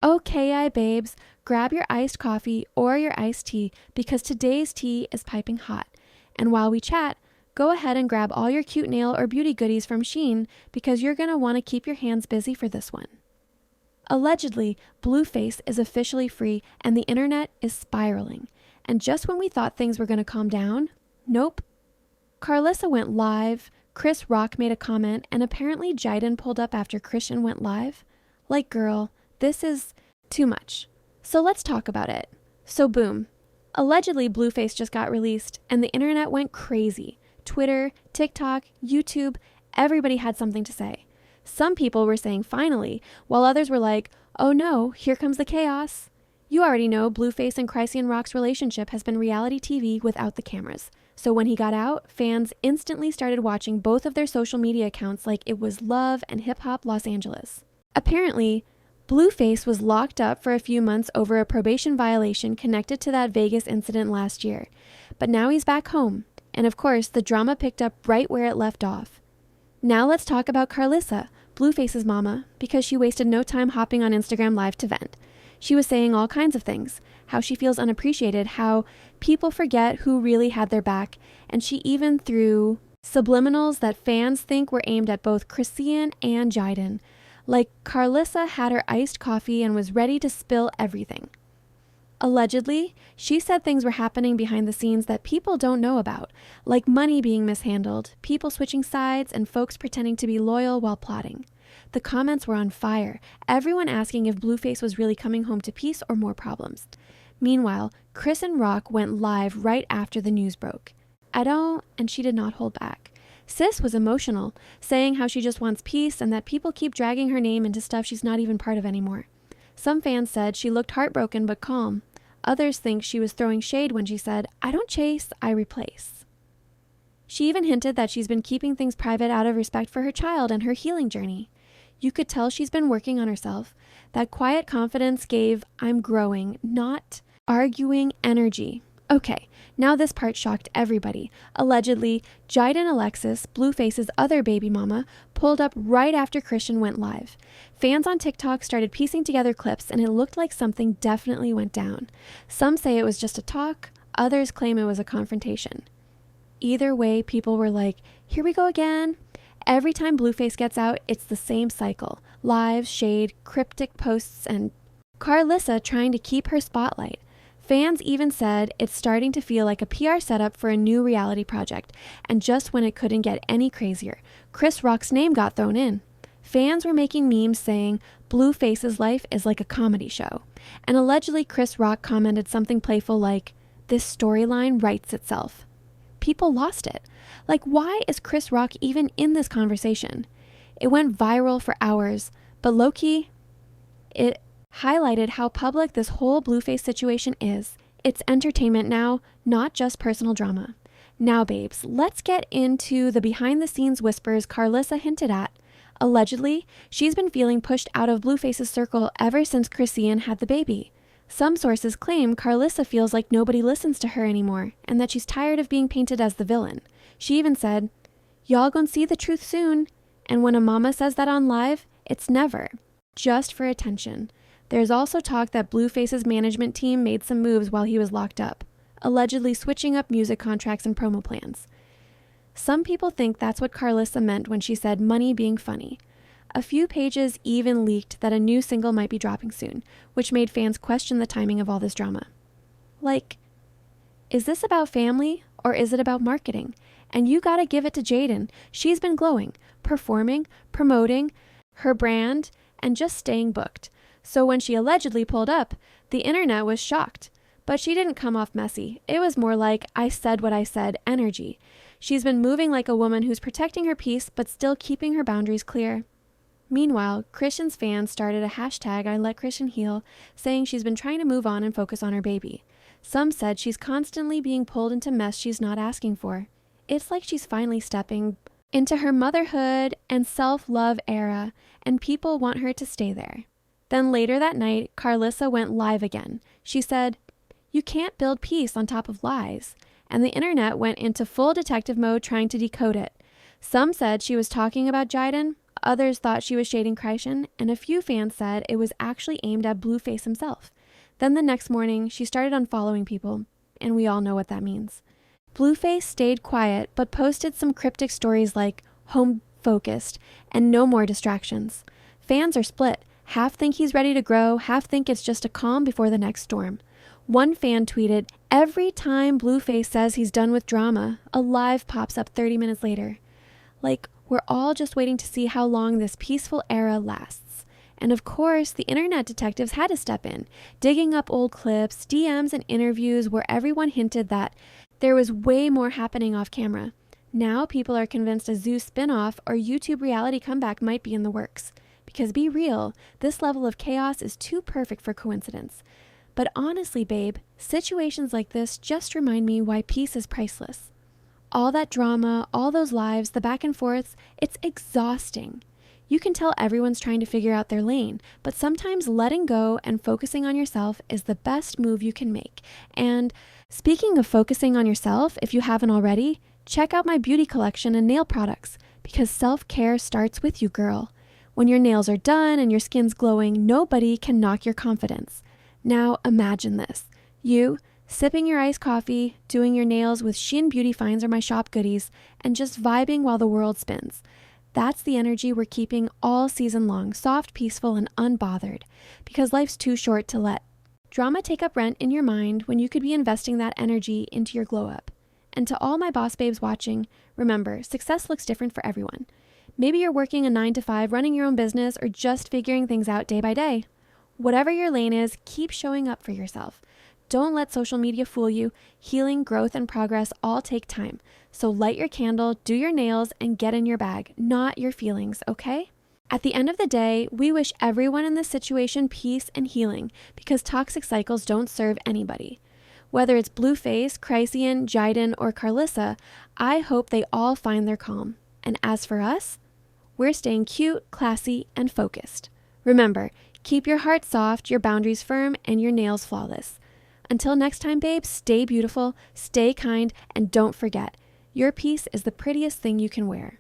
Okay, babes, grab your iced coffee or your iced tea because today's tea is piping hot. And while we chat, go ahead and grab all your cute nail or beauty goodies from Shein because you're going to want to keep your hands busy for this one. Allegedly, Blueface is officially free and the internet is spiraling. And just when we thought things were going to calm down, nope. Karlissa went live, Chris Rock made a comment, and apparently Jaidyn pulled up after Chrisean went live. Like, girl, this is too much. So let's talk about it. So boom. Allegedly, Blueface just got released and the internet went crazy. Twitter, TikTok, YouTube, everybody had something to say. Some people were saying finally, while others were like, oh no, here comes the chaos. You already know Blueface and Chrisean Rock's relationship has been reality TV without the cameras. So when he got out, fans instantly started watching both of their social media accounts like it was love and hip-hop Los Angeles. Apparently, Blueface was locked up for a few months over a probation violation connected to that Vegas incident last year. But now he's back home. And of course, the drama picked up right where it left off. Now let's talk about Karlissa, Blueface's mama, because she wasted no time hopping on Instagram Live to vent. She was saying all kinds of things, how she feels unappreciated, how people forget who really had their back, and she even threw subliminals that fans think were aimed at both Chrisean and Jaidyn. Like Karlissa had her iced coffee and was ready to spill everything. Allegedly, she said things were happening behind the scenes that people don't know about, like money being mishandled, people switching sides, and folks pretending to be loyal while plotting. The comments were on fire, everyone asking if Blueface was really coming home to peace or more problems. Meanwhile, Chris and Rock went live right after the news broke. And she did not hold back. Sis was emotional, saying how she just wants peace and that people keep dragging her name into stuff she's not even part of anymore. Some fans said she looked heartbroken but calm. Others think she was throwing shade when she said, I don't chase, I replace. She even hinted that she's been keeping things private out of respect for her child and her healing journey. You could tell she's been working on herself. That quiet confidence gave I'm growing, not arguing energy. Okay, now this part shocked everybody. Allegedly, Jaidyn Alexis, Blueface's other baby mama, pulled up right after Chrisean went live. Fans on TikTok started piecing together clips and it looked like something definitely went down. Some say it was just a talk, others claim it was a confrontation. Either way, people were like, here we go again. Every time Blueface gets out, it's the same cycle. Lives, shade, cryptic posts, and Karlissa trying to keep her spotlight. Fans even said it's starting to feel like a PR setup for a new reality project, and just when it couldn't get any crazier, Chris Rock's name got thrown in. Fans were making memes saying Blueface's life is like a comedy show, and allegedly Chris Rock commented something playful like, this storyline writes itself. People lost it. Like, why is Chris Rock even in this conversation? It went viral for hours, but low-key, it highlighted how public this whole Blueface situation is. It's entertainment now, not just personal drama. Now, babes, let's get into the behind-the-scenes whispers Karlissa hinted at. Allegedly, she's been feeling pushed out of Blueface's circle ever since Chrisean had the baby. Some sources claim Karlissa feels like nobody listens to her anymore, and that she's tired of being painted as the villain. She even said, y'all gonna see the truth soon. And when a mama says that on live, it's never just for attention. There's also talk that Blueface's management team made some moves while he was locked up, allegedly switching up music contracts and promo plans. Some people think that's what Karlissa meant when she said money being funny. A few pages even leaked that a new single might be dropping soon, which made fans question the timing of all this drama. Like, is this about family or is it about marketing? And you gotta give it to Jaidyn. She's been glowing, performing, promoting her brand, and just staying booked. So when she allegedly pulled up, the internet was shocked. But she didn't come off messy. It was more like, I said what I said energy. She's been moving like a woman who's protecting her peace but still keeping her boundaries clear. Meanwhile, Chrisean's fans started a hashtag I let Chrisean heal, saying she's been trying to move on and focus on her baby. Some said she's constantly being pulled into mess she's not asking for. It's like she's finally stepping into her motherhood and self-love era, and people want her to stay there. Then later that night, Karlissa went live again. She said, you can't build peace on top of lies. And the internet went into full detective mode trying to decode it. Some said she was talking about Jaidyn, Others thought she was shading Chrisean, and a few fans said it was actually aimed at Blueface himself. Then the next morning, she started unfollowing people, and we all know what that means. Blueface stayed quiet, but posted some cryptic stories like home focused and no more distractions. Fans are split. Half think he's ready to grow, half think it's just a calm before the next storm. One fan tweeted, "Every time Blueface says he's done with drama, a live pops up 30 minutes later." Like, we're all just waiting to see how long this peaceful era lasts. And of course, the internet detectives had to step in, digging up old clips, DMs, and interviews where everyone hinted that there was way more happening off camera. Now people are convinced a Zoo spinoff or YouTube reality comeback might be in the works. Because be real, this level of chaos is too perfect for coincidence. But honestly, babe, situations like this just remind me why peace is priceless. All that drama, all those lives, the back and forths, it's exhausting. You can tell everyone's trying to figure out their lane, but sometimes letting go and focusing on yourself is the best move you can make. And speaking of focusing on yourself, if you haven't already, check out my beauty collection and nail products, because self-care starts with you, girl. When your nails are done and your skin's glowing, nobody can knock your confidence. Now imagine this. You, sipping your iced coffee, doing your nails with Shein Beauty Finds or my shop goodies, and just vibing while the world spins. That's the energy we're keeping all season long, soft, peaceful, and unbothered, because life's too short to let drama take up rent in your mind when you could be investing that energy into your glow up. And to all my boss babes watching, remember, success looks different for everyone. Maybe you're working a 9-to-5, running your own business, or just figuring things out day by day. Whatever your lane is, keep showing up for yourself. Don't let social media fool you. Healing, growth, and progress all take time. So light your candle, do your nails, and get in your bag, not your feelings, okay? At the end of the day, we wish everyone in this situation peace and healing, because toxic cycles don't serve anybody. Whether it's Blueface, Chrisean, Jaidyn, or Karlissa, I hope they all find their calm. And as for us, we're staying cute, classy, and focused. Remember, keep your heart soft, your boundaries firm, and your nails flawless. Until next time, babes, stay beautiful, stay kind, and don't forget, your peace is the prettiest thing you can wear.